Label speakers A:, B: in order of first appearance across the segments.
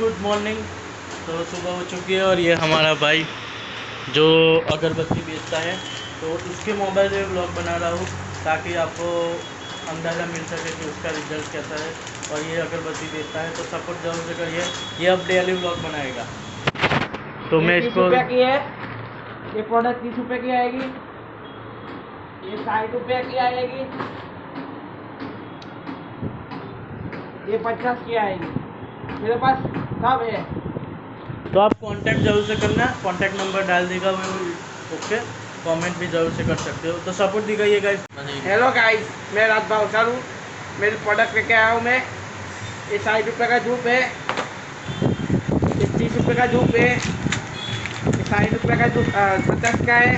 A: Good morning. तो सुबह हो चुकी है और ये हमारा भाई जो अगरबत्ती बेचता है, तो उसके मोबाइल में ब्लॉग बना रहा हूँ ताकि आपको अंदाज़ा मिल सके कि उसका रिजल्ट कैसा है। और ये अगरबत्ती बेचता है तो सपोर्ट जरूर से करिए। ये अब डेली ब्लॉग बनाएगा तो मैं इसको
B: 30 रुपये की है ये प्रोडक्ट, 30 रुपये की आएगी। ये 60 रुपये की आएगी। ये 50 की आएगी। मेरे पास सब है।
A: तो आप कांटेक्ट जरूर से करना, कांटेक्ट नंबर डाल देगा वो। ओके, कमेंट भी जरूर से कर सकते हो। तो सपोर्ट दिखाइए गाइस।
B: हेलो गाइस, मैं राज भावसार हूँ। मेरे प्रोडक्ट लेके आया हूँ मैं। ये 60 रुपये का धूप है। ये 30 रुपये का धूप है। ये 60 रुपये का धूप 50 का है।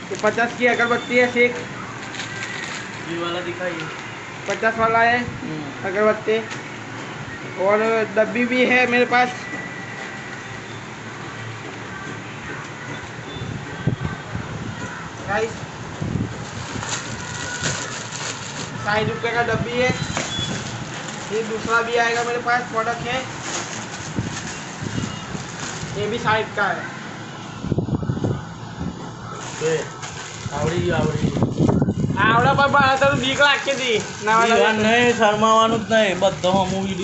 B: ये 50 की अगरबत्ती है सिख।
A: ये वाला दिखाइए।
B: 50 वाला है अगरबत्ती। और डब्बी भी है मेरे पास। गाइस 60 रुपये का डब्बी है। ये दूसरा भी आएगा मेरे पास प्रोडक्ट है। ये भी 60 का है।
A: आवड़ी आवड़ी
B: આવડા પર તો બીક લાગતી હતી.
A: નહીં શરમાવાનું જ નહીં, બધો હું વિડીયો